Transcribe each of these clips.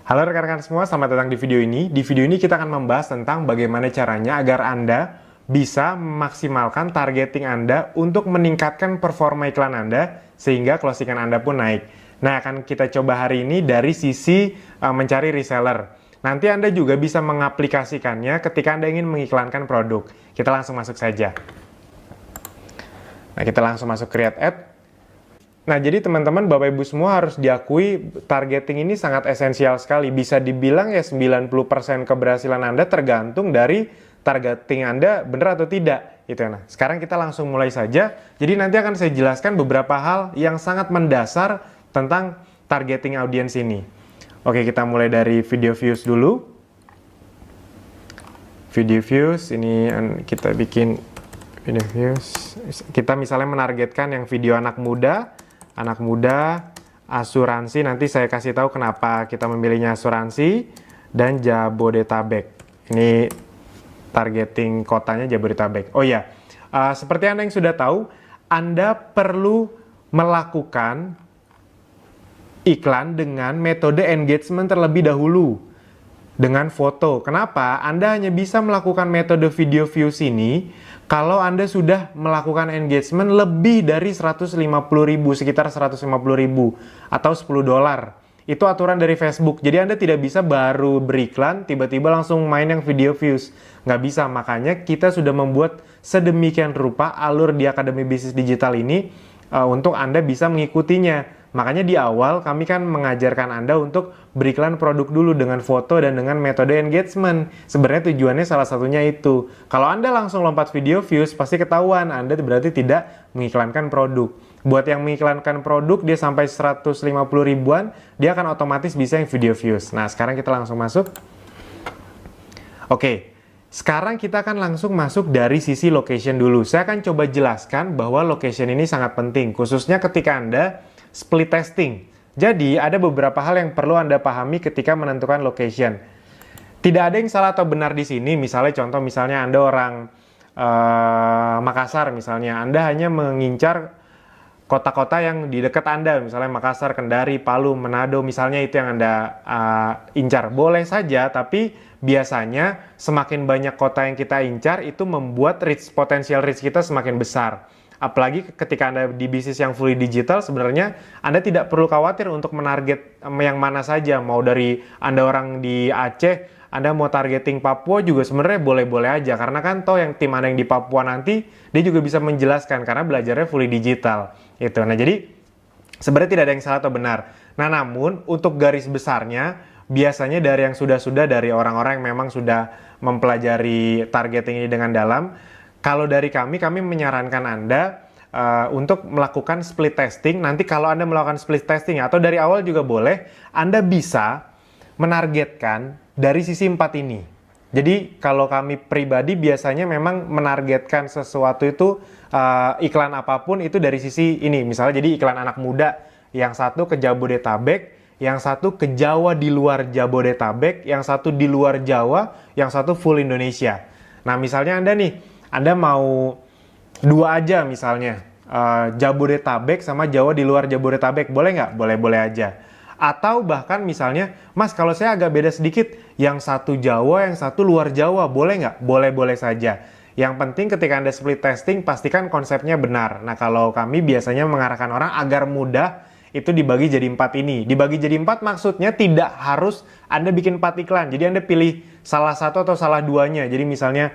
Halo rekan-rekan semua, selamat datang di video ini. Di video ini kita akan membahas tentang bagaimana caranya agar Anda bisa memaksimalkan targeting Anda untuk meningkatkan performa iklan Anda sehingga closingan Anda pun naik. Nah, akan kita coba hari ini dari sisi mencari reseller. Nanti Anda juga bisa mengaplikasikannya ketika Anda ingin mengiklankan produk. Kita langsung masuk saja. Nah, kita langsung masuk create ad. Nah, jadi teman-teman, Bapak Ibu semua harus diakui targeting ini sangat esensial sekali. Bisa dibilang ya 90% keberhasilan Anda tergantung dari targeting Anda benar atau tidak. Gitu. Nah, sekarang kita langsung mulai saja. Jadi nanti akan saya jelaskan beberapa hal yang sangat mendasar tentang targeting audience ini. Oke, kita mulai dari video views dulu. Video views, ini kita bikin video views. Kita misalnya menargetkan yang video anak muda, asuransi. Nanti saya kasih tahu kenapa kita memilihnya asuransi, dan Jabodetabek. Ini targeting kotanya Jabodetabek. Oh ya, seperti Anda yang sudah tahu, Anda perlu melakukan iklan dengan metode engagement terlebih dahulu dengan foto. Kenapa? Anda hanya bisa melakukan metode video views ini kalau Anda sudah melakukan engagement lebih dari 150.000, sekitar 150.000 atau $10. Itu aturan dari Facebook. Jadi Anda tidak bisa baru beriklan tiba-tiba langsung main yang video views. Nggak bisa. Makanya kita sudah membuat sedemikian rupa alur di Akademi Bisnis Digital ini untuk Anda bisa mengikutinya. Makanya di awal kami kan mengajarkan Anda untuk beriklan produk dulu dengan foto dan dengan metode engagement. Sebenarnya tujuannya salah satunya itu. Kalau Anda langsung lompat video views, pasti ketahuan Anda berarti tidak mengiklankan produk. Buat yang mengiklankan produk, dia sampai 150 ribuan, dia akan otomatis bisa yang video views. Nah, sekarang kita langsung masuk. Oke, sekarang kita akan langsung masuk dari sisi location dulu. Saya akan coba jelaskan bahwa location ini sangat penting, khususnya ketika Anda split testing. Jadi, ada beberapa hal yang perlu Anda pahami ketika menentukan location. Tidak ada yang salah atau benar di sini. Misalnya contoh, misalnya Anda orang Makassar misalnya. Anda hanya mengincar kota-kota yang di dekat Anda. Misalnya Makassar, Kendari, Palu, Manado. Misalnya itu yang Anda incar. Boleh saja, tapi biasanya semakin banyak kota yang kita incar, itu membuat potensial reach kita semakin besar. Apalagi ketika Anda di bisnis yang fully digital, sebenarnya Anda tidak perlu khawatir untuk menarget yang mana saja. Mau dari Anda orang di Aceh, Anda mau targeting Papua juga sebenarnya boleh-boleh aja. Karena kan toh yang tim Anda yang di Papua nanti, dia juga bisa menjelaskan karena belajarnya fully digital. Itu. Nah, jadi sebenarnya tidak ada yang salah atau benar. Nah, namun untuk garis besarnya, biasanya dari yang sudah-sudah, dari orang-orang yang memang sudah mempelajari targeting ini dengan dalam, kalau dari kami menyarankan Anda untuk melakukan split testing. Nanti kalau Anda melakukan split testing atau dari awal juga boleh, Anda bisa menargetkan dari sisi 4 ini. Jadi kalau kami pribadi biasanya memang menargetkan sesuatu itu iklan apapun itu dari sisi ini. Misalnya jadi iklan anak muda, yang satu ke Jabodetabek, yang satu ke Jawa di luar Jabodetabek, yang satu di luar Jawa, yang satu full Indonesia. Nah, misalnya Anda mau dua aja misalnya, Jabodetabek sama Jawa di luar Jabodetabek, boleh nggak? Boleh-boleh aja. Atau bahkan misalnya, Mas kalau saya agak beda sedikit, yang satu Jawa, yang satu luar Jawa, boleh nggak? Boleh-boleh saja. Yang penting ketika Anda split testing, pastikan konsepnya benar. Nah, kalau kami biasanya mengarahkan orang agar mudah, itu dibagi jadi 4 ini. Dibagi jadi 4 maksudnya tidak harus Anda bikin 4 iklan. Jadi Anda pilih salah satu atau salah duanya. Jadi misalnya,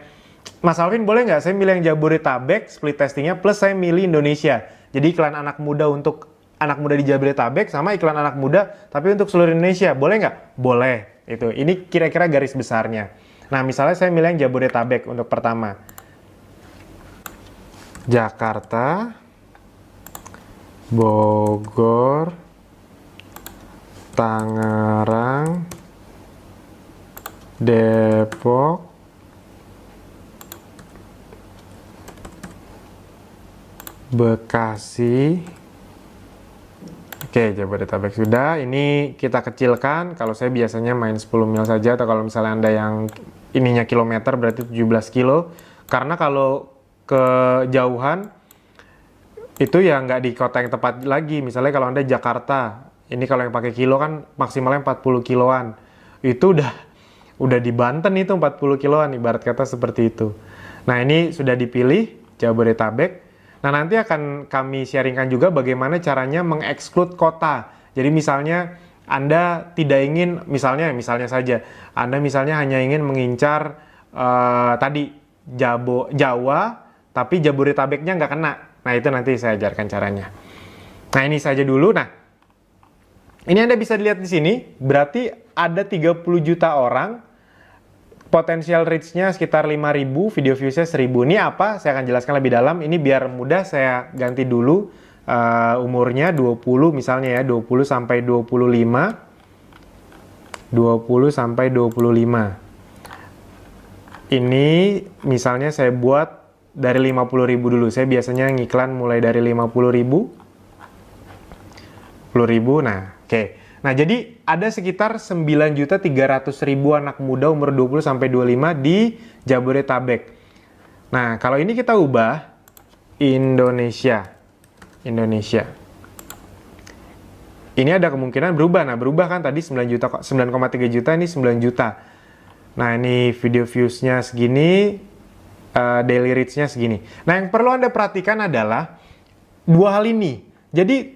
Mas Alvin boleh nggak saya milih yang Jabodetabek split testingnya plus saya milih Indonesia. Jadi iklan anak muda untuk anak muda di Jabodetabek sama iklan anak muda tapi untuk seluruh Indonesia. Boleh nggak? Boleh. Itu. Ini kira-kira garis besarnya. Nah, misalnya saya milih yang Jabodetabek untuk pertama. Jakarta, Bogor, Tangerang, Depok, Bekasi. Oke, Jabodetabek sudah. Ini kita kecilkan. Kalau saya biasanya main 10 mil saja, atau kalau misalnya Anda yang ininya kilometer berarti 17 kilo. Karena kalau kejauhan itu ya nggak di kota yang tepat lagi. Misalnya kalau Anda Jakarta, Ini kalau yang pakai kilo kan maksimalnya 40 kiloan. Itu udah di Banten itu 40 kiloan, ibarat kata seperti itu. Nah, ini sudah dipilih Jabodetabek. Nah, nanti akan kami sharingkan juga bagaimana caranya mengeksklud kota. Jadi misalnya Anda tidak ingin, misalnya saja, Anda misalnya hanya ingin mengincar tadi Jawa, tapi Jabodetabeknya nggak kena. Nah, itu nanti saya ajarkan caranya. Nah, ini saja dulu. Nah, ini Anda bisa dilihat di sini, berarti ada 30 juta orang, potensial reach-nya sekitar 5.000, video views-nya 1.000. Ini apa? Saya akan jelaskan lebih dalam. Ini biar mudah saya ganti dulu umurnya 20 misalnya ya, 20 sampai 25. 20 sampai 25. Ini misalnya saya buat dari 50.000 dulu. Saya biasanya ngiklan mulai dari 50.000. 10.000. Nah, oke. Nah, jadi ada sekitar 9.300.000 anak muda umur 20 sampai 25 di Jabodetabek. Nah, kalau ini kita ubah Indonesia. Ini ada kemungkinan berubah. Nah, berubah kan tadi 9,3 juta, ini 9 juta. Nah, ini video views-nya segini, daily reach-nya segini. Nah, yang perlu Anda perhatikan adalah dua hal ini. Jadi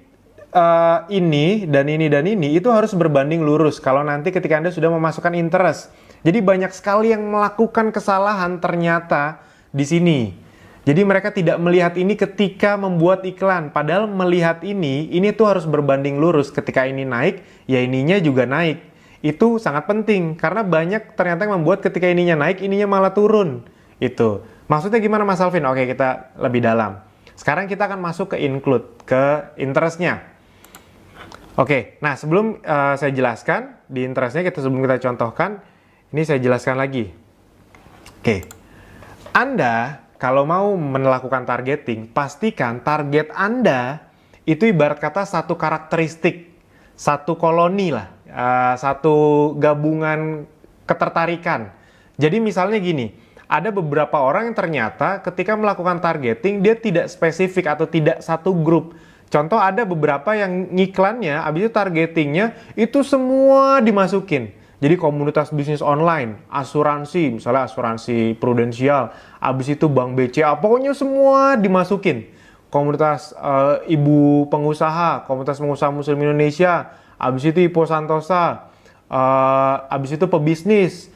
ini dan ini itu harus berbanding lurus kalau nanti ketika Anda sudah memasukkan interest. Jadi banyak sekali yang melakukan kesalahan ternyata di sini. Jadi mereka tidak melihat ini ketika membuat iklan. Padahal melihat ini tuh harus berbanding lurus. Ketika ini naik, ya ininya juga naik. Itu sangat penting karena banyak ternyata yang membuat ketika ininya naik, ininya malah turun. Itu. Maksudnya gimana Mas Alvin? Oke, kita lebih dalam. Sekarang kita akan masuk ke include, ke interest-nya. Oke, nah sebelum saya jelaskan di interest-nya, sebelum kita contohkan, ini saya jelaskan lagi. Oke, Anda kalau mau melakukan targeting, pastikan target Anda itu ibarat kata satu karakteristik, satu koloni lah, satu gabungan ketertarikan. Jadi misalnya gini, ada beberapa orang yang ternyata ketika melakukan targeting, dia tidak spesifik atau tidak satu grup. Contoh ada beberapa yang ngiklannya, abis itu targetingnya, itu semua dimasukin. Jadi komunitas bisnis online, asuransi, misalnya asuransi prudensial, abis itu bank BCA, pokoknya semua dimasukin. Komunitas ibu pengusaha, komunitas pengusaha muslim Indonesia, abis itu Ipo Santosa, abis itu pebisnis,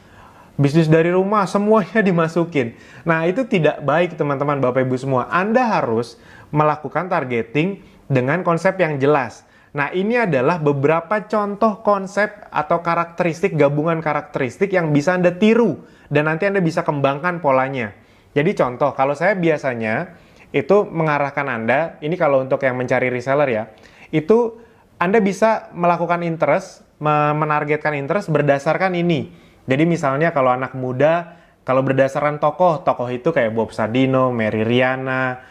bisnis dari rumah, semuanya dimasukin. Nah, itu tidak baik teman-teman, Bapak Ibu semua. Anda harus melakukan targeting dengan konsep yang jelas. Nah, ini adalah beberapa contoh konsep atau karakteristik, gabungan karakteristik yang bisa Anda tiru dan nanti Anda bisa kembangkan polanya. Jadi contoh, kalau saya biasanya itu mengarahkan Anda, ini kalau untuk yang mencari reseller ya, itu Anda bisa melakukan interest, menargetkan interest berdasarkan ini. Jadi misalnya kalau anak muda, kalau berdasarkan tokoh itu kayak Bob Sadino, Mary Riana,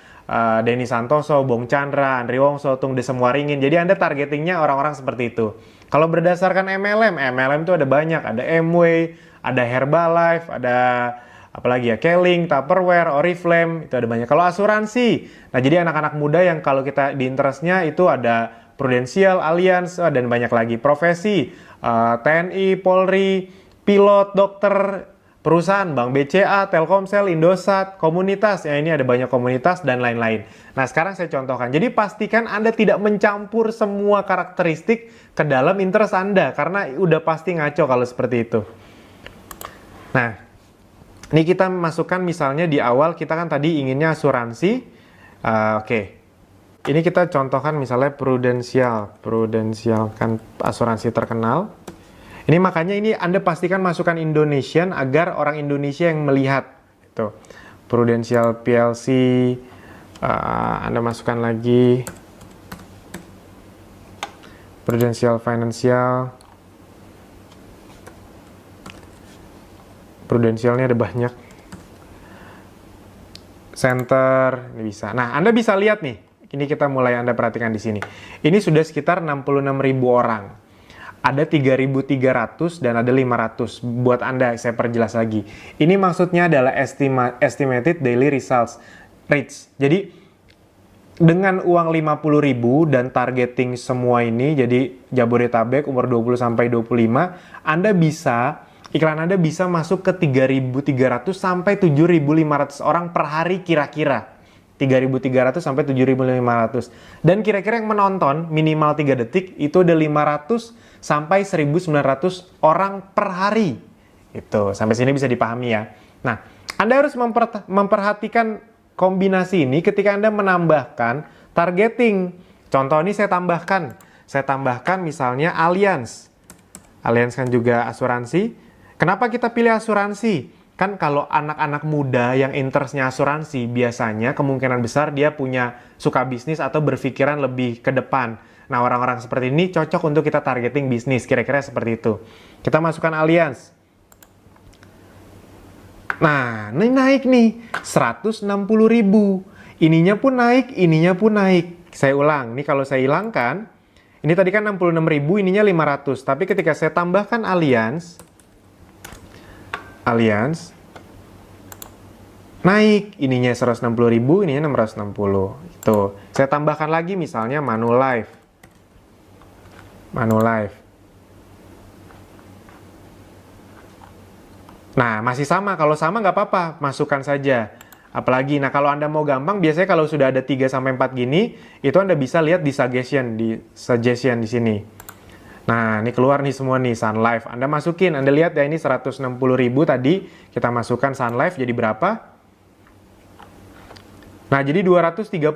Denny Santoso, Bong Chandra, Andri Wongso, Tung Desem Waringin. Jadi Anda targetingnya orang-orang seperti itu. Kalau berdasarkan MLM itu ada banyak. Ada Amway, ada Herbalife, ada apalagi ya, Keling, Tupperware, Oriflame, itu ada banyak. Kalau asuransi, nah jadi anak-anak muda yang kalau kita di interestnya itu ada Prudential, Allianz, dan banyak lagi. Profesi, TNI, Polri, pilot, dokter, perusahaan, Bank BCA, Telkomsel, Indosat, komunitas, ya ini ada banyak komunitas dan lain-lain. Nah, sekarang saya contohkan. Jadi pastikan Anda tidak mencampur semua karakteristik ke dalam interest Anda, karena udah pasti ngaco kalau seperti itu. Nah, ini kita masukkan misalnya di awal, kita kan tadi inginnya asuransi. Oke. Ini kita contohkan misalnya Prudential kan asuransi terkenal. Ini makanya ini Anda pastikan masukkan Indonesian agar orang Indonesia yang melihat. Itu Prudential PLC, Anda masukkan lagi Prudential Financial. Prudentialnya ada banyak. Center, ini bisa. Nah, Anda bisa lihat nih. Ini kita mulai Anda perhatikan di sini. Ini sudah sekitar 66.000 orang. Ada 3.300 dan ada 500. Buat Anda, saya perjelas lagi. Ini maksudnya adalah estimated daily results reach. Jadi, dengan uang 50.000 dan targeting semua ini, jadi Jabodetabek umur 20 sampai 25, iklan Anda bisa masuk ke 3.300 sampai 7.500 orang per hari kira-kira. 3.300 sampai 7.500. Dan kira-kira yang menonton minimal 3 detik itu ada 500 sampai 1.900 orang per hari. Itu, sampai sini bisa dipahami ya. Nah, Anda harus memperhatikan kombinasi ini ketika Anda menambahkan targeting. Contoh ini saya tambahkan misalnya Allianz. Allianz kan juga asuransi. Kenapa kita pilih asuransi? Kan kalau anak-anak muda yang interestnya asuransi, biasanya kemungkinan besar dia suka bisnis atau berpikiran lebih ke depan. Nah, orang-orang seperti ini cocok untuk kita targeting bisnis, kira-kira seperti itu. Kita masukkan Allianz. Nah, ini naik nih, 160.000. Ininya pun naik. Saya ulang, ini kalau saya hilangkan, ini tadi kan 66.000, ininya 500. Tapi ketika saya tambahkan Allianz, naik, ininya 160.000, ininya 660. Itu. Saya tambahkan lagi misalnya Manulife. Nah, masih sama. Kalau sama nggak apa-apa, masukkan saja. Apalagi, nah kalau Anda mau gampang, biasanya kalau sudah ada 3-4 gini, itu Anda bisa lihat di suggestion di sini. Nah, ini keluar nih semua nih, Sun Life. Anda masukin, Anda lihat ya ini 160.000 tadi, kita masukkan Sun Life jadi berapa? Nah, jadi 230.000.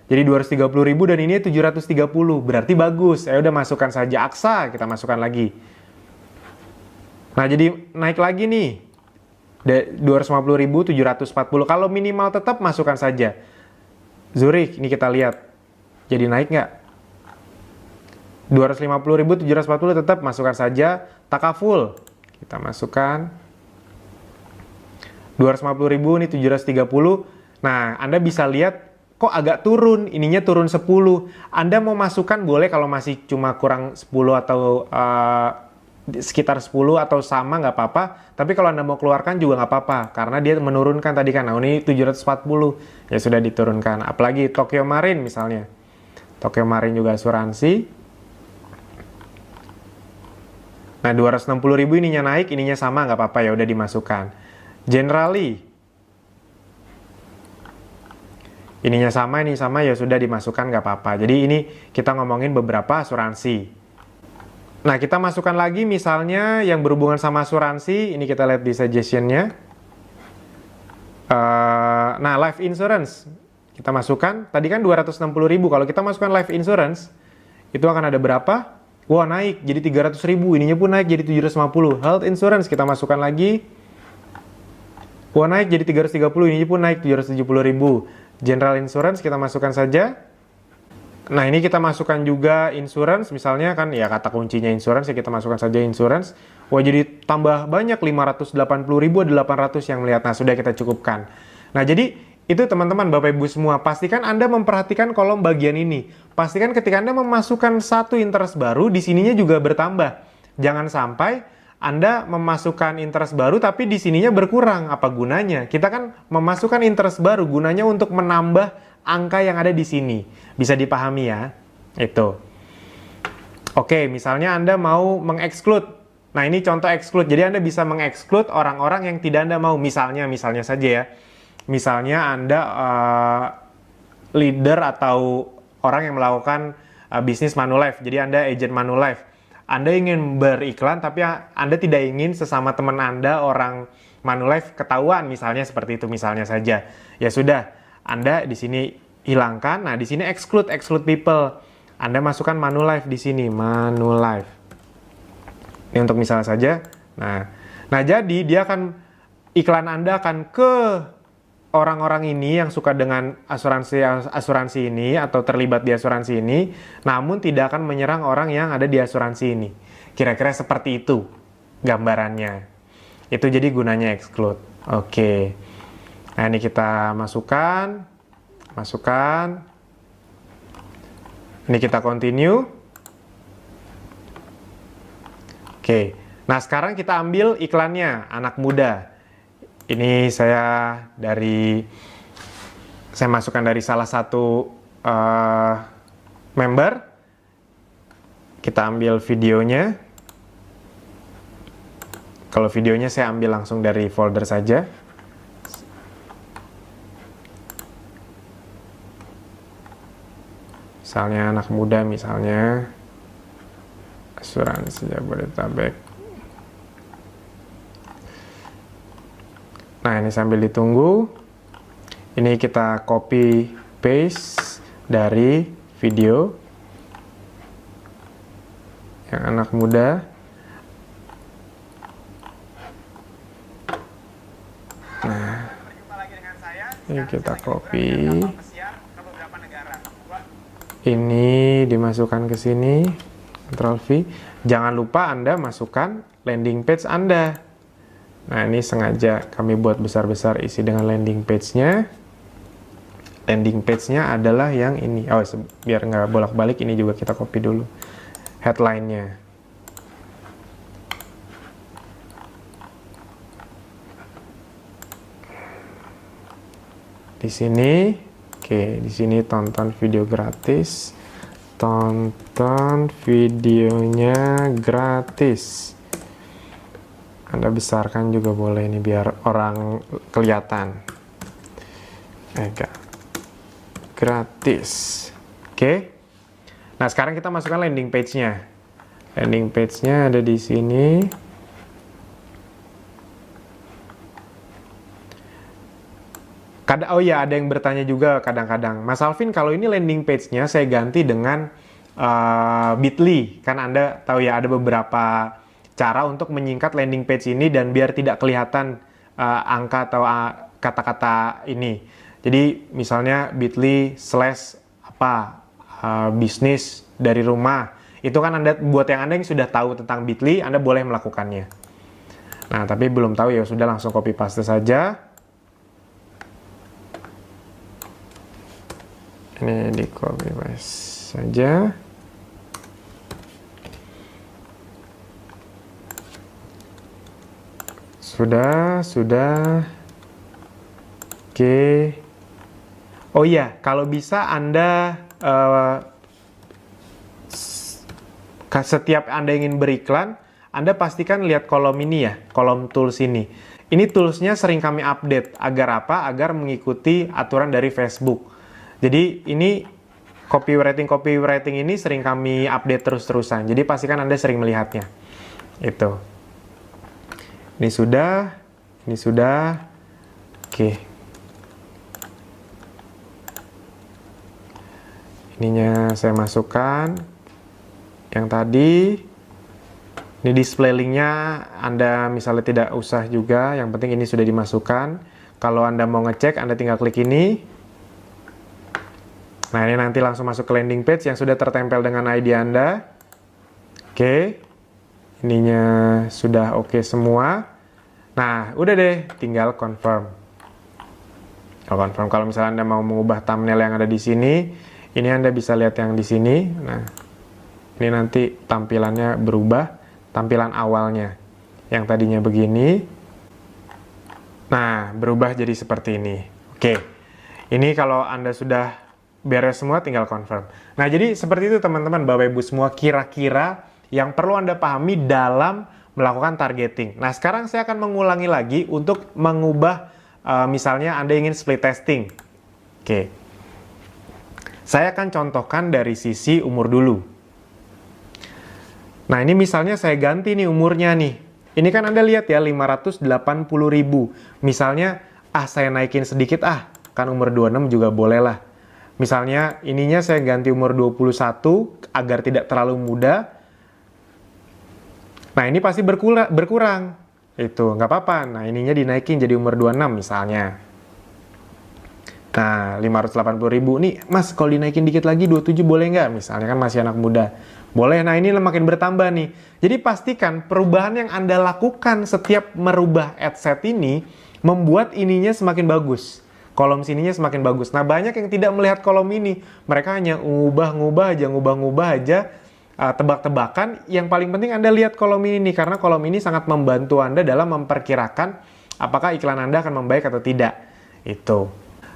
Jadi 230.000 dan ini 730, berarti bagus. Saya udah masukkan saja AXA, kita masukkan lagi. Nah, jadi naik lagi nih. 250.000, 740. Kalau minimal tetap masukkan saja. Zurich, ini kita lihat. Jadi naik nggak? 250.000, 740 tetap masukkan saja. Takaful, kita masukkan. 250.000, ini 730. Nah, Anda bisa lihat kok agak turun, ininya turun 10. Anda mau masukkan boleh kalau masih cuma kurang 10 atau sekitar 10 atau sama nggak apa-apa. Tapi kalau Anda mau keluarkan juga nggak apa-apa, karena dia menurunkan tadi kan. Nah, ini 740, ya sudah diturunkan. Apalagi Tokyo Marine misalnya. Tokyo Marine juga asuransi. Nah, 260.000 ininya naik, ininya sama nggak apa-apa, ya udah dimasukkan. Generali. Ininya sama, ini sama, ya sudah dimasukkan nggak apa-apa. Jadi ini kita ngomongin beberapa asuransi. Nah, kita masukkan lagi misalnya yang berhubungan sama asuransi. Ini kita lihat di suggestion-nya. Nah, life insurance. Kita masukkan, tadi kan 260.000. Kalau kita masukkan life insurance, itu akan ada berapa? Wah, naik jadi 300.000. Ininya pun naik jadi 750. Health insurance kita masukkan lagi. Wah, naik jadi 330. Ininya pun naik 770.000. General insurance kita masukkan saja. Nah, ini kita masukkan juga insurance. Misalnya kan ya kata kuncinya insurance, ya kita masukkan saja insurance. Wah, jadi tambah banyak 580.000, ada 800 yang melihat. Nah, sudah kita cukupkan. Nah, jadi itu teman-teman, Bapak Ibu semua, pastikan Anda memperhatikan kolom bagian ini. Pastikan ketika Anda memasukkan satu interest baru, di sininya juga bertambah. Jangan sampai Anda memasukkan interest baru tapi di sininya berkurang. Apa gunanya? Kita kan memasukkan interest baru, gunanya untuk menambah angka yang ada di sini. Bisa dipahami ya? Itu. Oke, misalnya Anda mau mengexclude. Nah, ini contoh exclude. Jadi Anda bisa mengexclude orang-orang yang tidak Anda mau. Misalnya saja ya. Misalnya Anda leader atau orang yang melakukan bisnis Manulife. Jadi Anda agent Manulife. Anda ingin beriklan tapi Anda tidak ingin sesama teman Anda orang Manulife ketahuan, misalnya seperti itu, misalnya saja. Ya sudah, Anda di sini hilangkan. Nah, di sini exclude people. Anda masukkan Manulife di sini, Manulife. Ini untuk misalnya saja. Nah, jadi dia iklan Anda akan ke orang-orang ini yang suka dengan asuransi ini atau terlibat di asuransi ini, namun tidak akan menyerang orang yang ada di asuransi ini. Kira-kira seperti itu gambarannya. Itu jadi gunanya exclude. Oke. Nah, ini kita masukkan. Ini kita continue. Oke. Nah, sekarang kita ambil iklannya, anak muda. Ini saya dari saya masukkan dari salah satu member. Kita ambil videonya. Kalau videonya saya ambil langsung dari folder saja. Misalnya anak muda, misalnya asuransi Jabodetabek. Nah, ini sambil ditunggu, ini kita copy paste dari video yang anak muda. Nah, ini kita copy. Ini dimasukkan ke sini, Ctrl V. Jangan lupa Anda masukkan landing page Anda. Nah, ini sengaja kami buat besar-besar isi dengan landing page-nya. Landing page-nya adalah yang ini. Oh, biar nggak bolak-balik, ini juga kita copy dulu. Headline-nya. Di sini. Oke, di sini tonton video gratis. Tonton videonya gratis. Anda besarkan juga boleh ini biar orang kelihatan. Enggak. Gratis. Oke. Nah, sekarang kita masukkan landing page-nya. Landing page-nya ada di sini. Oh iya, ada yang bertanya juga kadang-kadang, Mas Alvin, kalau ini landing page-nya saya ganti dengan Bitly. Kan Anda tahu ya, ada beberapa cara untuk menyingkat landing page ini dan biar tidak kelihatan angka atau kata-kata ini. Jadi misalnya Bitly / bisnis dari rumah. Itu kan Anda, buat yang Anda yang sudah tahu tentang Bitly, Anda boleh melakukannya. Nah, tapi belum tahu ya sudah, langsung copy paste saja. Ini di copy paste saja. Sudah. Oke. Oh iya, kalau bisa Anda setiap Anda ingin beriklan, Anda pastikan lihat kolom ini ya, kolom tools ini. Ini toolsnya sering kami update. Agar apa? Agar mengikuti aturan dari Facebook. Jadi ini copywriting ini sering kami update terus-terusan. Jadi pastikan Anda sering melihatnya. Itu. Ini sudah. Oke. Ininya saya masukkan. Yang tadi. Ini display linknya Anda misalnya tidak usah juga. Yang penting ini sudah dimasukkan. Kalau Anda mau ngecek, Anda tinggal klik ini. Nah, ini nanti langsung masuk ke landing page yang sudah tertempel dengan ID Anda. Oke. Ininya sudah oke semua. Nah, udah deh, tinggal confirm. Kalau misalnya Anda mau mengubah thumbnail yang ada di sini, ini Anda bisa lihat yang di sini. Nah, ini nanti tampilannya berubah, tampilan awalnya. Yang tadinya begini. Nah, berubah jadi seperti ini. Oke. Ini kalau Anda sudah beres semua, tinggal confirm. Nah, jadi seperti itu teman-teman, Bapak Ibu semua, kira-kira yang perlu Anda pahami dalam melakukan targeting. Nah, sekarang saya akan mengulangi lagi untuk mengubah, misalnya Anda ingin split testing. Oke. Saya akan contohkan dari sisi umur dulu. Nah, ini misalnya saya ganti nih umurnya nih. Ini kan Anda lihat ya, 580.000. Misalnya, saya naikin sedikit, kan umur 26 juga boleh lah. Misalnya ininya saya ganti umur 21 agar tidak terlalu muda. Nah, ini pasti berkurang. Itu nggak apa-apa. Nah, ininya dinaikin jadi umur 26 misalnya. Nah, 580.000 nih, Mas, kalau dinaikin dikit lagi 27 boleh nggak? Misalnya kan masih anak muda. Boleh. Nah, ini makin bertambah nih. Jadi pastikan perubahan yang Anda lakukan setiap merubah ad set ini membuat ininya semakin bagus. Kolom sininya semakin bagus. Nah, banyak yang tidak melihat kolom ini. Mereka hanya ngubah-ngubah aja, tebak-tebakan. Yang paling penting Anda lihat kolom ini nih, karena kolom ini sangat membantu Anda dalam memperkirakan apakah iklan Anda akan membaik atau tidak. Itu.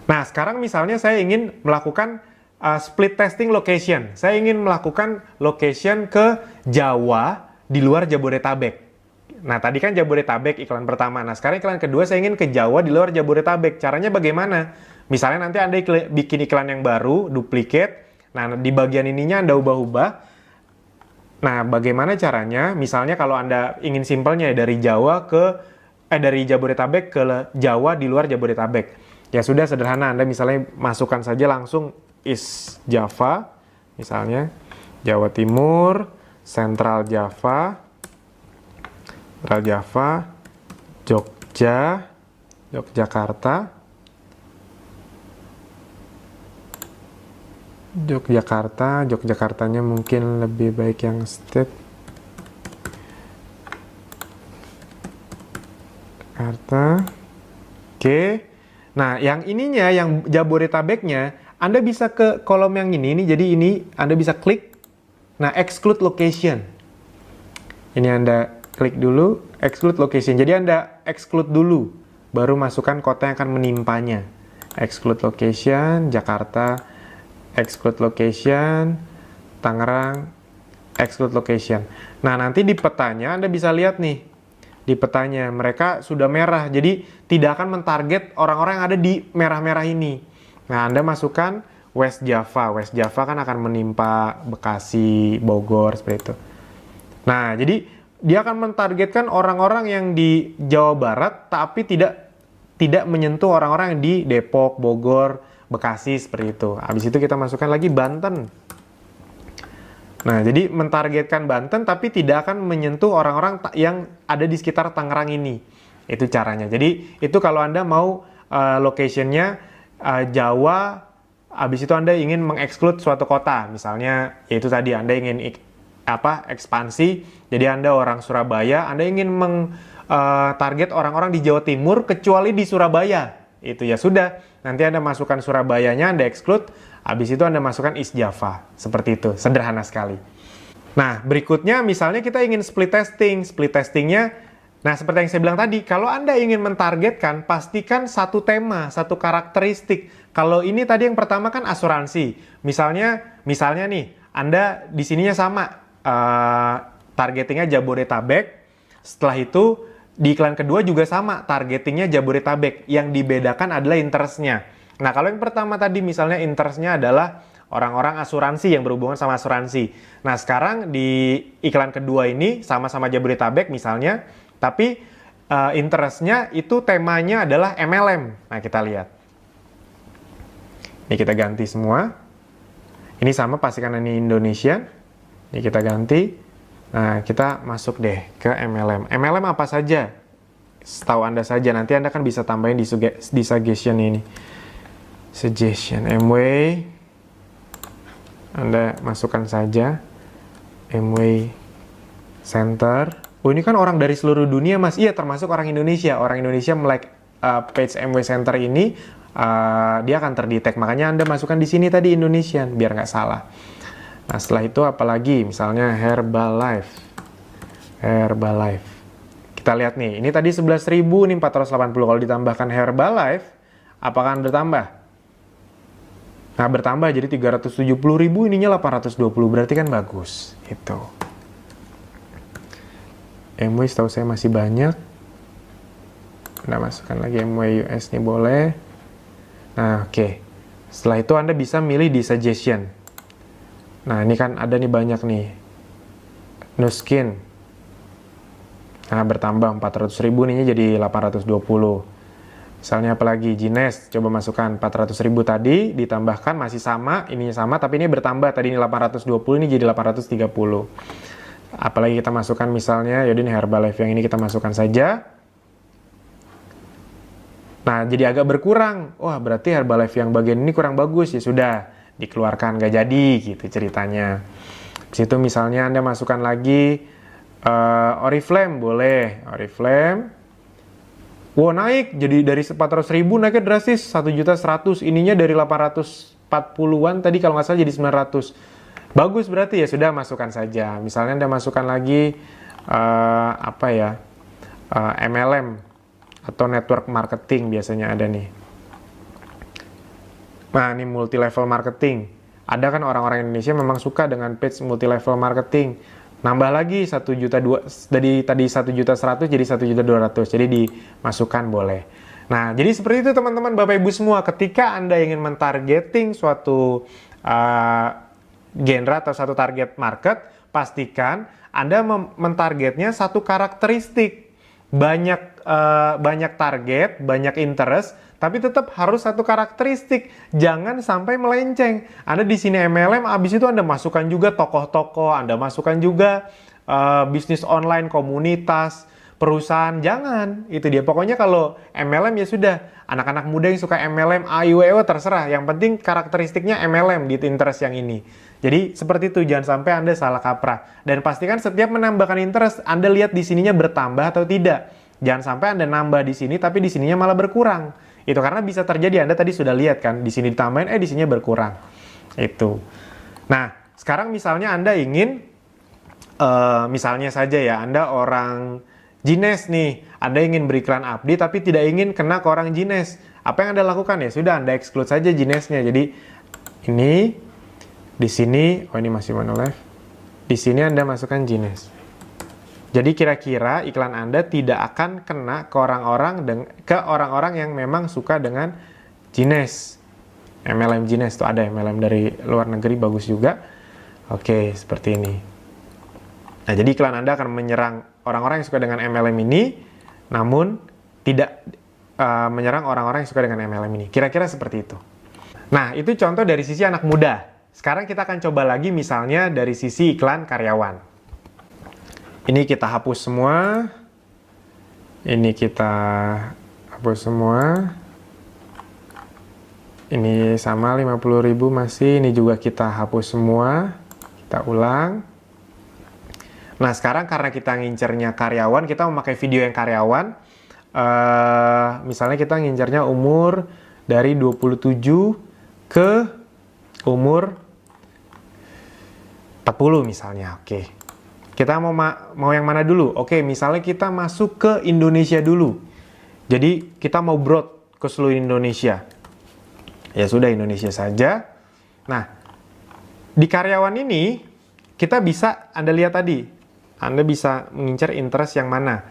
Nah, sekarang misalnya saya ingin melakukan split testing location. Saya ingin melakukan location ke Jawa di luar Jabodetabek. Nah, tadi kan Jabodetabek iklan pertama. Nah, sekarang iklan kedua saya ingin ke Jawa di luar Jabodetabek. Caranya bagaimana? Misalnya nanti Anda bikin iklan yang baru, duplicate. Nah, di bagian ininya Anda ubah-ubah. Nah, bagaimana caranya? Misalnya kalau Anda ingin simpelnya dari dari Jabodetabek ke Jawa di luar Jabodetabek. Ya sudah, sederhana. Anda misalnya masukkan saja langsung East Java, misalnya Jawa Timur, Central Java, Jogja, Yogyakarta, Yogyakartanya mungkin lebih baik yang state. Jakarta. Oke. Nah, yang ininya, yang Jabodetabeknya, Anda bisa ke kolom yang ini. Jadi ini Anda bisa klik. Nah, exclude location. Ini Anda klik dulu, exclude location. Jadi Anda exclude dulu, baru masukkan kota yang akan menimpanya. Exclude location, Jakarta, exclude location, Tangerang, exclude location. Nah, nanti di petanya Anda bisa lihat nih, di petanya mereka sudah merah, jadi tidak akan mentarget orang-orang yang ada di merah-merah ini. Nah, Anda masukkan West Java kan akan menimpa Bekasi, Bogor, seperti itu. Nah, jadi dia akan mentargetkan orang-orang yang di Jawa Barat, tapi tidak menyentuh orang-orang yang di Depok, Bogor, Bekasi, seperti itu. Habis itu kita masukkan lagi Banten. Nah, jadi mentargetkan Banten, tapi tidak akan menyentuh orang-orang yang ada di sekitar Tangerang ini. Itu caranya. Jadi, itu kalau Anda mau location-nya Jawa, habis itu Anda ingin mengeksklut suatu kota. Misalnya, yaitu tadi Anda ingin ekspansi, jadi Anda orang Surabaya, Anda ingin target orang-orang di Jawa Timur kecuali di Surabaya. Itu ya sudah, nanti Anda masukkan Surabayanya, Anda exclude, habis itu Anda masukkan East Java. Seperti itu, sederhana sekali. Nah, berikutnya misalnya kita ingin split testing. Split testingnya, nah seperti yang saya bilang tadi, kalau Anda ingin mentargetkan, pastikan satu tema, satu karakteristik. Kalau ini tadi yang pertama kan asuransi. Misalnya nih, Anda di sininya sama, targetingnya Jabodetabek. Setelah itu di iklan kedua juga sama, targetingnya Jabodetabek. Yang dibedakan adalah interest-nya. Nah, kalau yang pertama tadi misalnya interest-nya adalah orang-orang asuransi yang berhubungan sama asuransi. Nah, sekarang di iklan kedua ini sama-sama Jabodetabek misalnya, tapi interest-nya itu temanya adalah MLM. Nah, kita lihat. Ini kita ganti semua. Ini sama, pastikan ini Indonesia. Ini kita ganti. Nah, kita masuk deh ke MLM. MLM apa saja? Setahu Anda saja. Nanti Anda kan bisa tambahin di suggestion ini. Suggestion Amway. Anda masukkan saja. Amway Center. Oh, ini kan orang dari seluruh dunia, Mas. Iya, termasuk orang Indonesia. Orang Indonesia melike page Amway Center ini, dia akan terdetek. Makanya Anda masukkan di sini tadi Indonesian, biar nggak salah. Nah, setelah itu apalagi? Misalnya Herbalife. Kita lihat nih, ini tadi 11.000, ini 480. Kalau ditambahkan Herbalife, apakah Anda bertambah? Nah, bertambah jadi 370.000, ininya 820. Berarti kan bagus. Itu. MW setahu saya masih banyak. Anda masukkan lagi MW US nih boleh. Nah, oke. Setelah itu Anda bisa milih di suggestion. Nah, ini kan ada nih banyak nih. No Skin. Nah, bertambah 400.000, ininya jadi 820. Misalnya apalagi Gines, coba masukkan 400.000 tadi, ditambahkan masih sama, ininya sama, tapi ini bertambah. Tadi ini 820, ini jadi 830. Apalagi kita masukkan misalnya, yaudah ini Herbalife yang ini kita masukkan saja. Nah, jadi agak berkurang. Wah, berarti Herbalife yang bagian ini kurang bagus. Ya sudah, dikeluarkan, gak jadi gitu ceritanya. Di situ misalnya Anda masukkan lagi Oriflame, boleh Oriflame. Wow, naik jadi dari 400.000 naiknya drastis 1.100.000. Ininya dari 840-an tadi kalau nggak salah jadi 900. Bagus berarti, ya sudah masukkan saja. Misalnya Anda masukkan lagi MLM atau network marketing biasanya ada nih. Nah, ini multi level marketing. Ada kan orang-orang Indonesia memang suka dengan page multi level marketing. Nambah lagi 1.200.000 dari tadi 1.100.000 jadi 1.200.000. Jadi dimasukkan boleh. Nah, jadi seperti itu teman-teman Bapak Ibu semua. Ketika Anda ingin mentargeting suatu genre atau satu target market, pastikan Anda mentargetnya satu karakteristik. Banyak target, banyak interest, tapi tetap harus satu karakteristik. Jangan sampai melenceng. Anda di sini MLM, habis itu Anda masukkan juga tokoh-tokoh, Anda masukkan juga bisnis online, komunitas, perusahaan. Jangan, itu dia. Pokoknya kalau MLM ya sudah. Anak-anak muda yang suka MLM, AIWO terserah. Yang penting karakteristiknya MLM di interest yang ini. Jadi seperti itu, jangan sampai Anda salah kaprah. Dan pastikan setiap menambahkan interest, Anda lihat di sininya bertambah atau tidak. Jangan sampai Anda nambah di sini, tapi di sininya malah berkurang. Itu karena bisa terjadi, Anda tadi sudah lihat kan, di sini ditambahin, di sininya berkurang. Itu. Nah, sekarang misalnya Anda ingin, misalnya saja ya, Anda orang Jines nih, Anda ingin beriklan update, tapi tidak ingin kena ke orang Jines. Apa yang Anda lakukan ya? Sudah, Anda exclude saja Jinesnya. Jadi, ini di sini, oh ini masih monolive. Di sini Anda masukkan Jines. Jadi kira-kira iklan Anda tidak akan kena ke orang-orang yang memang suka dengan Jines. MLM Jines tuh ada MLM dari luar negeri bagus juga. Oke, seperti ini. Nah, jadi iklan Anda akan menyerang orang-orang yang suka dengan MLM ini, namun tidak menyerang orang-orang yang suka dengan MLM ini. Kira-kira seperti itu. Nah, itu contoh dari sisi anak muda. Sekarang kita akan coba lagi misalnya dari sisi iklan karyawan. Ini kita hapus semua. Ini kita hapus semua. Ini sama 50.000 masih. Ini juga kita hapus semua. Kita ulang. Nah, sekarang karena kita ngincernya karyawan, kita memakai video yang karyawan. Misalnya kita ngincernya umur dari 27 ke umur 40 misalnya. Oke. Kita mau yang mana dulu? Oke, misalnya kita masuk ke Indonesia dulu. Jadi kita mau broad ke seluruh Indonesia. Ya sudah, Indonesia saja. Nah, di karyawan ini kita bisa, Anda lihat tadi, Anda bisa mengincar interest yang mana.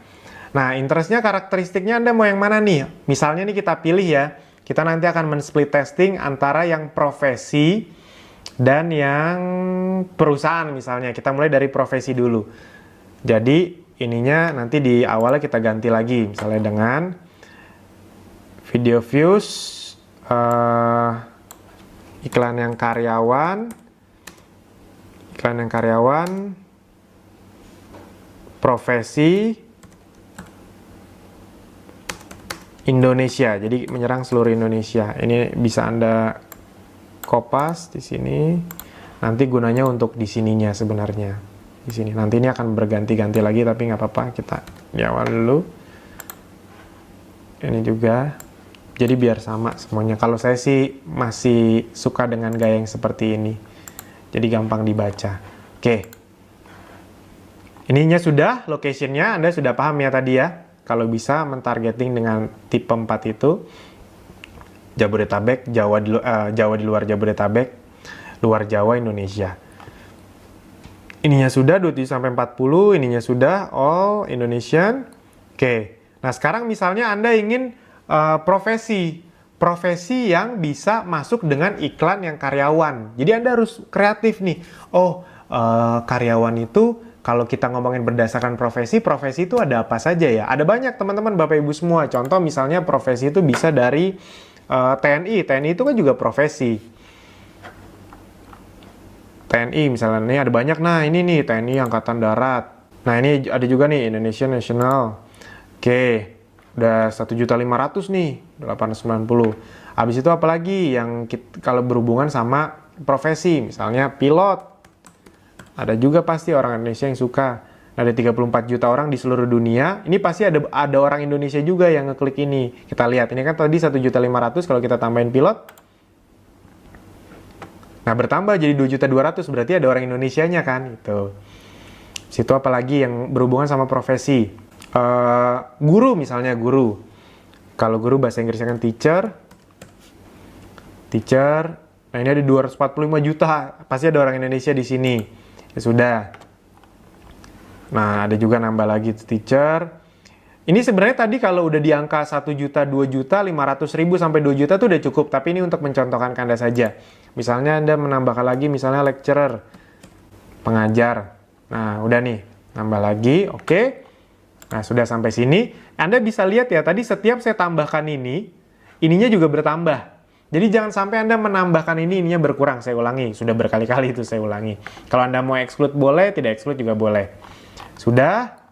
Nah, interestnya, karakteristiknya Anda mau yang mana nih? Misalnya nih kita pilih ya, kita nanti akan men-split testing antara yang profesi dan yang perusahaan misalnya. Kita mulai dari profesi dulu. Jadi ininya nanti di awalnya kita ganti lagi. Misalnya dengan video views, iklan yang karyawan, profesi, Indonesia. Jadi menyerang seluruh Indonesia. Ini bisa Anda kopas di sini. Nanti gunanya untuk di sininya sebenarnya. Di sini. Nanti ini akan berganti-ganti lagi, tapi nggak apa-apa. Kita di awal dulu. Ini juga. Jadi biar sama semuanya. Kalau saya sih masih suka dengan gaya yang seperti ini. Jadi gampang dibaca. Oke. Ininya sudah, location-nya Anda sudah paham ya tadi ya. Kalau bisa mentargeting dengan tipe 4 itu. Jabodetabek, Jawa di luar Jabodetabek, luar Jawa, Indonesia. Ininya sudah 27-40, ininya sudah all Indonesian. Oke. Nah, sekarang misalnya Anda ingin profesi yang bisa masuk dengan iklan yang karyawan. Jadi Anda harus kreatif nih. Oh, karyawan itu kalau kita ngomongin berdasarkan profesi itu ada apa saja ya? Ada banyak teman-teman Bapak Ibu semua. Contoh misalnya profesi itu bisa dari TNI itu kan juga profesi. TNI misalnya, ini ada banyak. Nah ini nih TNI Angkatan Darat. Nah ini ada juga nih Indonesian National. Oke, udah 1.500.000 nih, 890. Habis itu apalagi yang kalau berhubungan sama profesi, misalnya pilot. Ada juga pasti orang Indonesia yang suka. Ada 34 juta orang di seluruh dunia. Ini pasti ada orang Indonesia juga yang ngeklik ini. Kita lihat, ini kan tadi 1.500.000, kalau kita tambahin pilot. Nah, bertambah jadi 2.200.000, berarti ada orang Indonesianya kan. Itu. Situ apalagi yang berhubungan sama profesi. Guru misalnya, guru. Kalau guru bahasa Inggrisnya kan teacher. Teacher. Nah, ini ada 245 juta. Pasti ada orang Indonesia di sini. Ya sudah. Nah, ada juga nambah lagi teacher. Ini sebenarnya tadi kalau udah di angka 1 juta, 2 juta, 500 ribu sampai 2 juta tuh udah cukup. Tapi ini untuk mencontohkan ke Anda saja. Misalnya Anda menambahkan lagi misalnya lecturer, pengajar. Nah, udah nih. Nambah lagi, oke. Nah, sudah sampai sini. Anda bisa lihat ya, tadi setiap saya tambahkan ini, ininya juga bertambah. Jadi jangan sampai Anda menambahkan ininya berkurang. Saya ulangi, sudah berkali-kali itu saya ulangi. Kalau Anda mau exclude boleh, tidak exclude juga boleh. Sudah.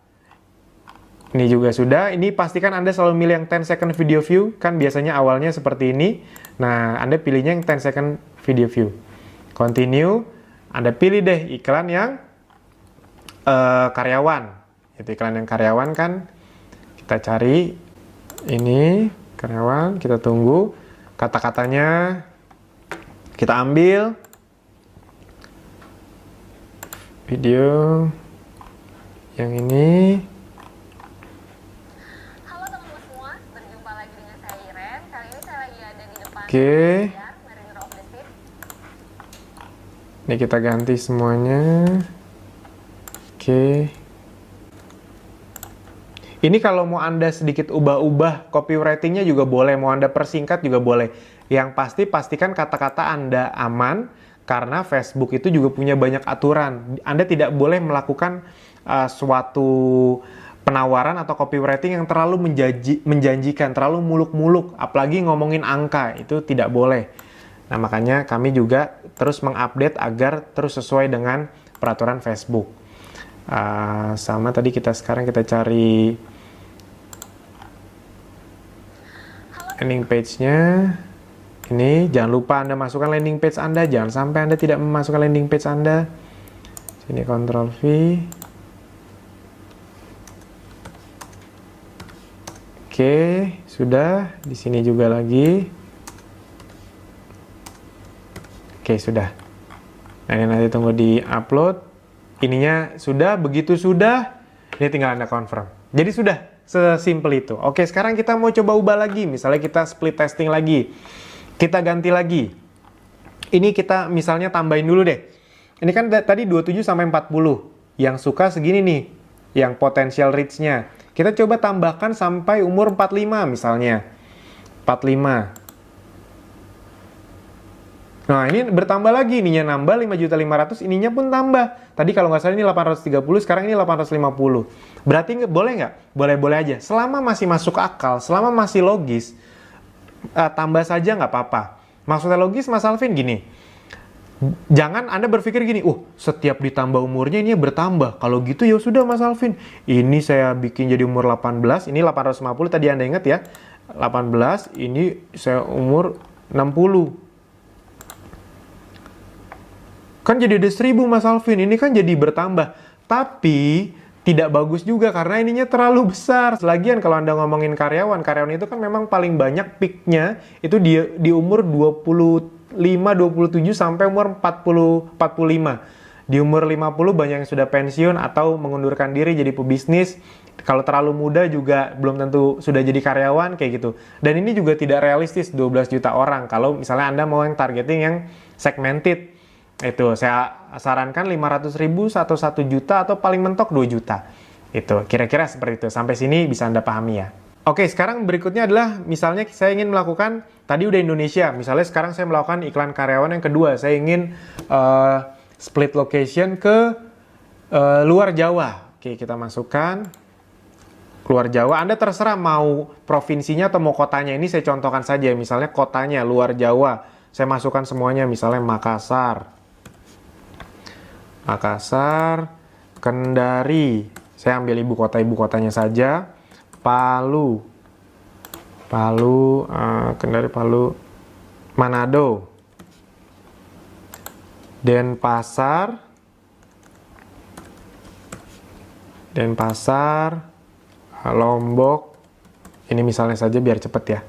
Ini juga sudah. Ini pastikan Anda selalu milih yang 10 second video view. Kan biasanya awalnya seperti ini. Nah, Anda pilihnya yang 10 second video view. Continue. Anda pilih deh iklan yang karyawan. Itu iklan yang karyawan kan. Kita cari. Ini karyawan. Kita tunggu. Kata-katanya kita ambil. Video yang ini. Oke. Ini kita ganti semuanya. Oke. Ini kalau mau Anda sedikit ubah-ubah copywriting-nya juga boleh, mau Anda persingkat juga boleh. Yang pasti pastikan kata-kata Anda aman, karena Facebook itu juga punya banyak aturan. Anda tidak boleh melakukan suatu penawaran atau copywriting yang terlalu menjanjikan, terlalu muluk-muluk, apalagi ngomongin angka, itu tidak boleh. Nah, makanya kami juga terus mengupdate agar terus sesuai dengan peraturan Facebook. Sama tadi sekarang kita cari landing page-nya. Ini jangan lupa Anda masukkan landing page Anda, jangan sampai Anda tidak memasukkan landing page Anda. Sini Ctrl V. Oke, sudah. Di sini juga lagi. Oke, sudah. Nah, ini nanti tunggu di upload. Ininya sudah, begitu sudah. Ini tinggal Anda confirm. Jadi sudah, sesimpel itu. Oke, sekarang kita mau coba ubah lagi. Misalnya kita split testing lagi. Kita ganti lagi. Ini kita misalnya tambahin dulu deh. Ini kan tadi 27 sampai 40. Yang suka segini nih. Yang potential reach-nya. Kita coba tambahkan sampai umur 45 misalnya. 45. Nah, ini bertambah lagi. Ininya nambah 5.500.000, ininya pun tambah. Tadi kalau nggak salah ini 830, sekarang ini 850. Berarti boleh nggak? Boleh-boleh aja. Selama masih masuk akal, selama masih logis, tambah saja nggak apa-apa. Maksudnya logis, Mas Alvin, gini. Jangan Anda berpikir gini, setiap ditambah umurnya ini bertambah. Kalau gitu ya sudah Mas Alvin. Ini saya bikin jadi umur 18, ini 850 tadi Anda ingat ya. 18, ini saya umur 60. Kan jadi ada 1000 Mas Alvin, ini kan jadi bertambah. Tapi tidak bagus juga karena ininya terlalu besar. Lagian kalau Anda ngomongin karyawan itu kan memang paling banyak peaknya itu di umur 27 sampai umur 45. Di umur 50 banyak yang sudah pensiun atau mengundurkan diri jadi pebisnis. Kalau terlalu muda juga belum tentu sudah jadi karyawan kayak gitu. Dan ini juga tidak realistis 12 juta orang kalau misalnya Anda mau yang targeting yang segmented. Itu saya sarankan 500.000 atau 1 juta atau paling mentok 2 juta. Itu kira-kira seperti itu. Sampai sini bisa Anda pahami ya. Oke, sekarang berikutnya adalah misalnya saya ingin melakukan, tadi udah Indonesia, misalnya sekarang saya melakukan iklan karyawan yang kedua, saya ingin split location ke luar Jawa. Oke, kita masukkan luar Jawa. Anda terserah mau provinsinya atau mau kotanya, ini saya contohkan saja, misalnya kotanya luar Jawa, saya masukkan semuanya, misalnya Makassar, Kendari, saya ambil ibu kotanya saja. Palu, Kendari, Palu, Manado, Denpasar, Lombok. Ini misalnya saja biar cepet ya.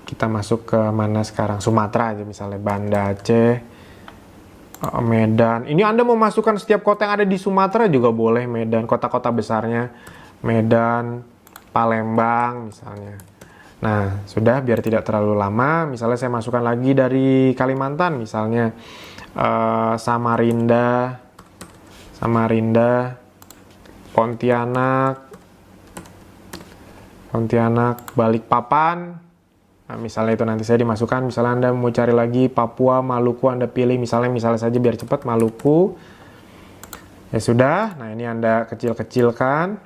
Kita masuk ke mana sekarang? Sumatera aja misalnya, Banda Aceh, Medan. Ini Anda mau masukkan setiap kota yang ada di Sumatera juga boleh. Medan, kota-kota besarnya. Medan, Palembang misalnya. Nah, sudah, biar tidak terlalu lama, misalnya saya masukkan lagi dari Kalimantan, misalnya Samarinda, Pontianak, Balikpapan. Nah, misalnya itu nanti saya dimasukkan, misalnya Anda mau cari lagi Papua, Maluku, Anda pilih misalnya saja biar cepat Maluku. Ya sudah, nah ini Anda kecil-kecilkan.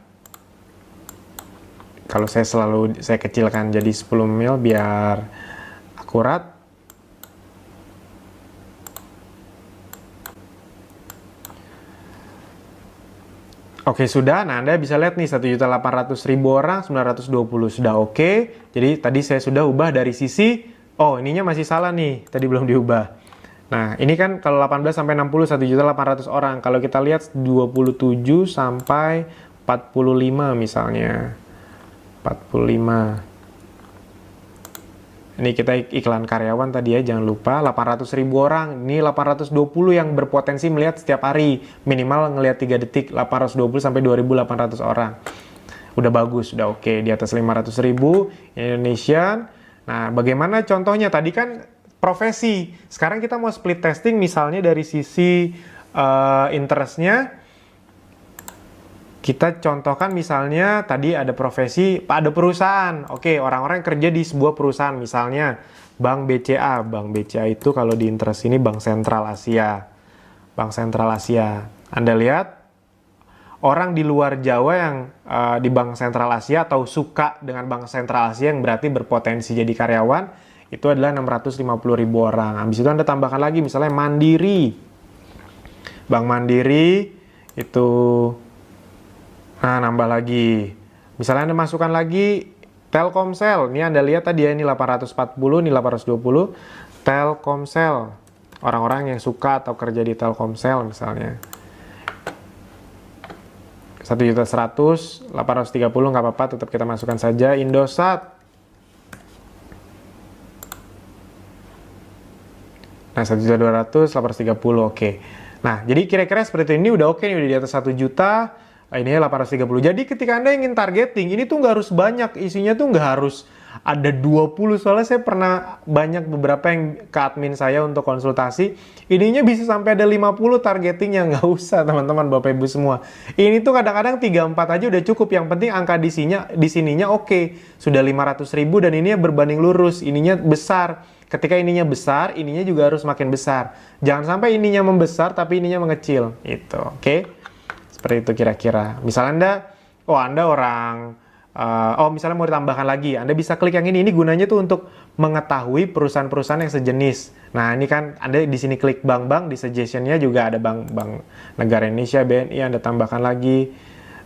Kalau saya kecilkan jadi 10 mil biar akurat. Oke, sudah. Nah, Anda bisa lihat nih 1.800.000 orang, 920 sudah oke. Jadi tadi saya sudah ubah dari sisi, oh ininya masih salah nih, tadi belum diubah. Nah, ini kan kalau 18 sampai 60 1.800 orang. Kalau kita lihat 27 sampai 45 misalnya. 45. Ini kita iklan karyawan tadi ya, jangan lupa 800.000 orang. Ini 820 yang berpotensi melihat setiap hari. Minimal ngelihat 3 detik, 820 sampai 2.800 orang. Udah bagus, udah oke. Di atas 500.000 Indonesian. Nah, bagaimana contohnya? Tadi kan profesi. Sekarang kita mau split testing misalnya dari sisi interestnya. Kita contohkan misalnya tadi ada profesi, ada perusahaan. Oke, orang-orang yang kerja di sebuah perusahaan, misalnya Bank BCA. Bank BCA itu kalau di interest ini Bank Sentral Asia. Bank Sentral Asia. Anda lihat, orang di luar Jawa yang di Bank Sentral Asia atau suka dengan Bank Sentral Asia yang berarti berpotensi jadi karyawan, itu adalah 650.000 orang. Habis itu Anda tambahkan lagi misalnya Mandiri. Bank Mandiri itu... Nah, nambah lagi. Misalnya Anda masukkan lagi Telkomsel. Ini Anda lihat tadi ya, ini 840, ini 820. Telkomsel. Orang-orang yang suka atau kerja di Telkomsel misalnya. 1.100.000, 830 nggak apa-apa, tetap kita masukkan saja. Indosat. Nah, 1.200.000, 830, oke. Nah, jadi kira-kira seperti ini udah oke nih, udah di atas 1 juta. Ini 830. Jadi ketika Anda ingin targeting, ini tuh nggak harus banyak. Isinya tuh nggak harus ada 20. Soalnya saya pernah banyak beberapa yang ke admin saya untuk konsultasi. Ininya bisa sampai ada 50 targetingnya. Nggak usah teman-teman, Bapak Ibu semua. Ini tuh kadang-kadang 3-4 aja udah cukup. Yang penting angka di sininya oke. Sudah 500.000 dan ininya berbanding lurus. Ininya besar. Ketika ininya besar, ininya juga harus makin besar. Jangan sampai ininya membesar tapi ininya mengecil. Itu, oke? Seperti itu kira-kira. Misalnya Anda orang, misalnya mau ditambahkan lagi, Anda bisa klik yang ini. Ini gunanya tuh untuk mengetahui perusahaan-perusahaan yang sejenis. Nah, ini kan Anda di sini klik bank-bank, di suggestion-nya juga ada bank negara Indonesia, BNI, Anda tambahkan lagi.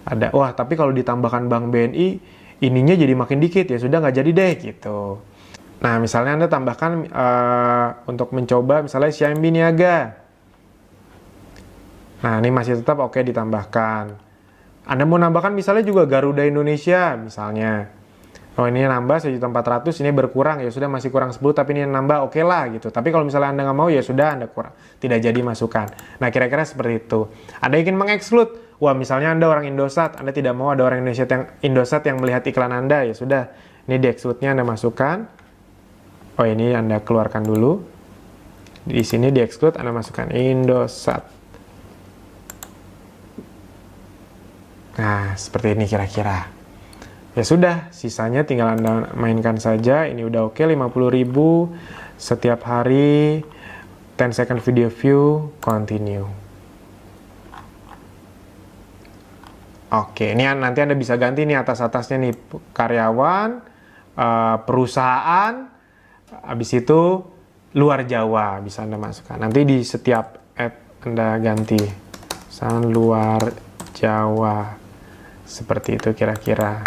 Ada, tapi kalau ditambahkan bank BNI, ininya jadi makin dikit, ya sudah nggak jadi deh, gitu. Nah, misalnya Anda tambahkan untuk mencoba, misalnya Xiaomi Niaga. Nah, ini masih tetap oke ditambahkan. Anda mau nambahkan misalnya juga Garuda Indonesia, misalnya. Oh, ini nambah 1.400.000, ini berkurang, ya sudah masih kurang 10, tapi ini nambah, oke lah gitu. Tapi kalau misalnya Anda nggak mau, ya sudah Anda kurang. Tidak jadi masukkan. Nah, kira-kira seperti itu. Anda ingin mengeksklud, misalnya Anda orang Indosat, Anda tidak mau ada orang Indosat yang melihat iklan Anda, ya sudah. Ini di-exclude-nya Anda masukkan. Oh, ini Anda keluarkan dulu. Di sini di-exclude, Anda masukkan Indosat. Nah, seperti ini kira-kira. Ya sudah, sisanya tinggal Anda mainkan saja. Ini udah oke, 50.000 setiap hari, 10 second video view, continue. Oke, ini nanti Anda bisa ganti nih atas-atasnya nih, karyawan, perusahaan, habis itu luar Jawa bisa Anda masukkan. Nanti di setiap ad Anda ganti. Misalnya luar Jawa. Seperti itu kira-kira.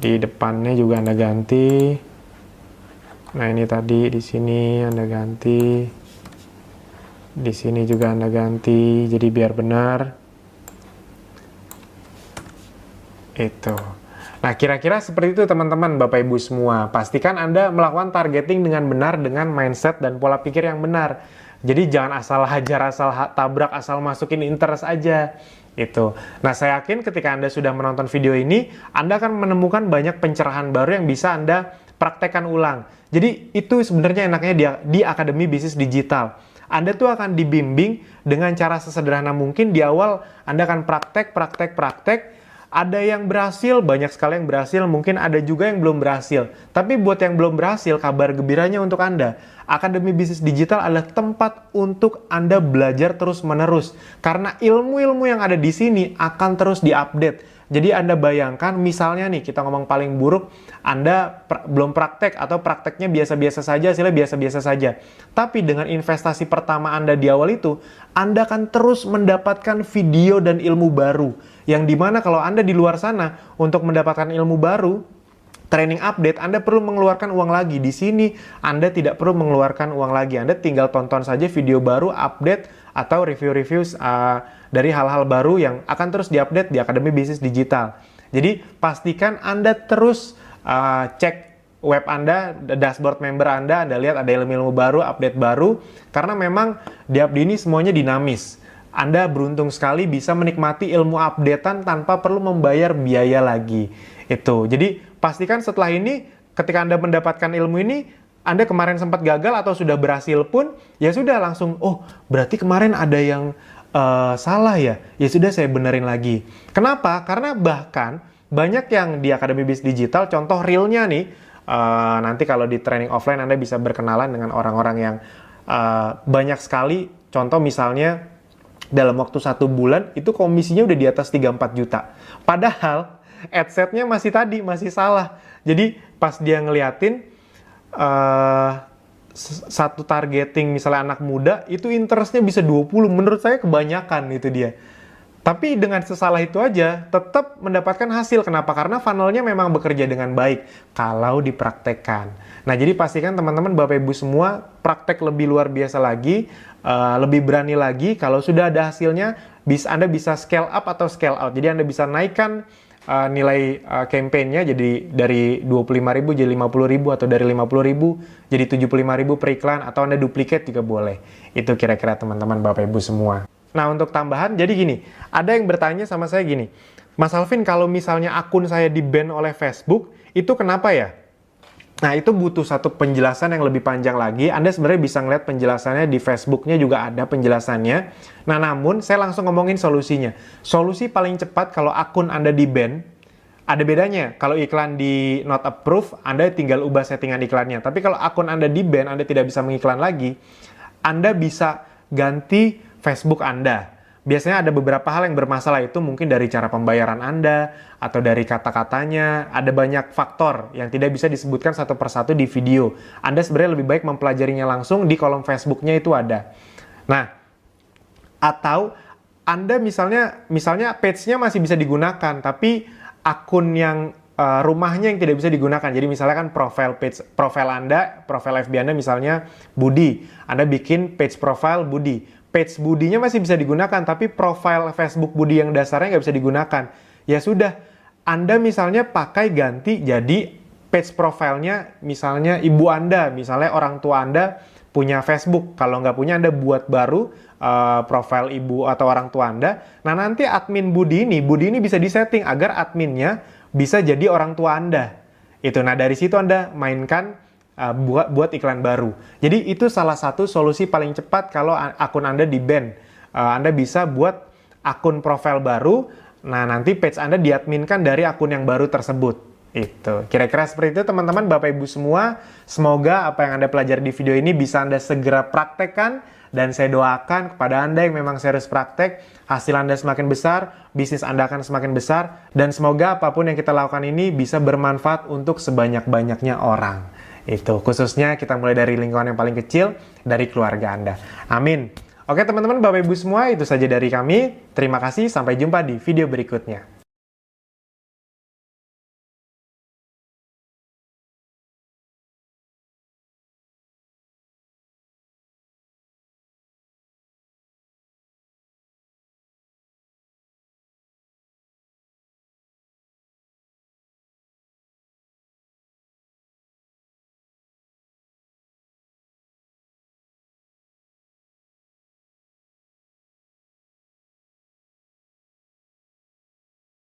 Di depannya juga Anda ganti. Nah, ini tadi di sini Anda ganti. Di sini juga Anda ganti. Jadi biar benar. Itu. Nah, kira-kira seperti itu teman-teman, Bapak Ibu semua. Pastikan Anda melakukan targeting dengan benar, dengan mindset dan pola pikir yang benar. Jadi jangan asal hajar, asal tabrak, asal masukin interest aja. Itu. Nah, saya yakin ketika Anda sudah menonton video ini, Anda akan menemukan banyak pencerahan baru yang bisa Anda praktekkan ulang. Jadi itu sebenarnya enaknya di Akademi Bisnis Digital. Anda tuh akan dibimbing dengan cara sesederhana mungkin. Di awal Anda akan praktek. Ada yang berhasil, banyak sekali yang berhasil, mungkin ada juga yang belum berhasil. Tapi buat yang belum berhasil, kabar gembiranya untuk Anda. Akademi Bisnis Digital adalah tempat untuk Anda belajar terus-menerus. Karena ilmu-ilmu yang ada di sini akan terus diupdate. Jadi Anda bayangkan, misalnya nih, kita ngomong paling buruk, Anda belum praktek atau prakteknya biasa-biasa saja, hasilnya biasa-biasa saja. Tapi dengan investasi pertama Anda di awal itu, Anda akan terus mendapatkan video dan ilmu baru. Yang dimana kalau Anda di luar sana, untuk mendapatkan ilmu baru, training update, Anda perlu mengeluarkan uang lagi. Di sini, Anda tidak perlu mengeluarkan uang lagi. Anda tinggal tonton saja video baru, update, atau review-review dari hal-hal baru yang akan terus diupdate di Akademi Bisnis Digital. Jadi, pastikan Anda terus cek web Anda, dashboard member Anda lihat ada ilmu-ilmu baru, update baru, karena memang di Abdi ini semuanya dinamis. Anda beruntung sekali bisa menikmati ilmu updatean tanpa perlu membayar biaya lagi. Itu. Jadi, pastikan setelah ini, ketika Anda mendapatkan ilmu ini, Anda kemarin sempat gagal atau sudah berhasil pun, ya sudah langsung, oh berarti kemarin ada yang salah ya? Ya sudah saya benerin lagi. Kenapa? Karena bahkan banyak yang di Akademi Bisnis Digital, contoh realnya nih, nanti kalau di training offline Anda bisa berkenalan dengan orang-orang yang banyak sekali, contoh misalnya, dalam waktu 1 bulan, itu komisinya udah di atas 3-4 juta. Padahal, adsetnya masih salah. Jadi, pas dia ngeliatin, satu targeting misalnya anak muda, itu interestnya bisa 20. Menurut saya kebanyakan itu dia. Tapi dengan sesalah itu aja, tetap mendapatkan hasil. Kenapa? Karena funnelnya memang bekerja dengan baik, kalau dipraktekkan. Nah, jadi pastikan teman-teman, Bapak Ibu semua, praktek lebih luar biasa lagi, lebih berani lagi. Kalau sudah ada hasilnya, Anda bisa scale up atau scale out. Jadi Anda bisa naikkan nilai campaign-nya jadi dari 25.000 jadi 50.000, atau dari 50.000 jadi 75.000 per iklan, atau Anda duplicate juga boleh. Itu kira-kira teman-teman, Bapak Ibu semua. Nah, untuk tambahan, jadi gini, ada yang bertanya sama saya gini, Mas Alvin, kalau misalnya akun saya di-ban oleh Facebook, itu kenapa ya? Nah, itu butuh satu penjelasan yang lebih panjang lagi. Anda sebenarnya bisa ngeliat penjelasannya di Facebook-nya juga ada penjelasannya. Nah, namun saya langsung ngomongin solusinya. Solusi paling cepat kalau akun Anda di-ban, ada bedanya. Kalau iklan di not approved, Anda tinggal ubah settingan iklannya. Tapi kalau akun Anda di-ban, Anda tidak bisa mengiklan lagi, Anda bisa ganti Facebook Anda. Biasanya ada beberapa hal yang bermasalah, itu mungkin dari cara pembayaran Anda, atau dari kata-katanya. Ada banyak faktor yang tidak bisa disebutkan satu persatu di video. Anda sebenarnya lebih baik mempelajarinya langsung di kolom Facebook-nya, itu ada. Nah, atau Anda misalnya page-nya masih bisa digunakan, tapi akun yang rumahnya yang tidak bisa digunakan. Jadi misalnya kan profil Anda, profil FB Anda misalnya Budi. Anda bikin page profile Budi. Page Budinya masih bisa digunakan, tapi profil Facebook Budi yang dasarnya nggak bisa digunakan. Ya sudah, Anda misalnya pakai ganti jadi page profilnya misalnya ibu Anda, misalnya orang tua Anda punya Facebook. Kalau nggak punya, Anda buat baru profil ibu atau orang tua Anda. Nah, nanti admin Budi ini bisa disetting agar adminnya bisa jadi orang tua Anda. Itu. Nah, dari situ Anda mainkan buat iklan baru. Jadi itu salah satu solusi paling cepat kalau akun Anda di-ban. Anda bisa buat akun profil baru, nah nanti page Anda diadminkan dari akun yang baru tersebut. Itu. Kira-kira seperti itu teman-teman, Bapak Ibu semua. Semoga apa yang Anda pelajari di video ini bisa Anda segera praktekkan, dan saya doakan kepada Anda yang memang serius praktek, hasil Anda semakin besar, bisnis Anda akan semakin besar, dan semoga apapun yang kita lakukan ini bisa bermanfaat untuk sebanyak-banyaknya orang. Itu, khususnya kita mulai dari lingkungan yang paling kecil, dari keluarga Anda. Amin. Oke teman-teman, Bapak Ibu semua, itu saja dari kami. Terima kasih, sampai jumpa di video berikutnya.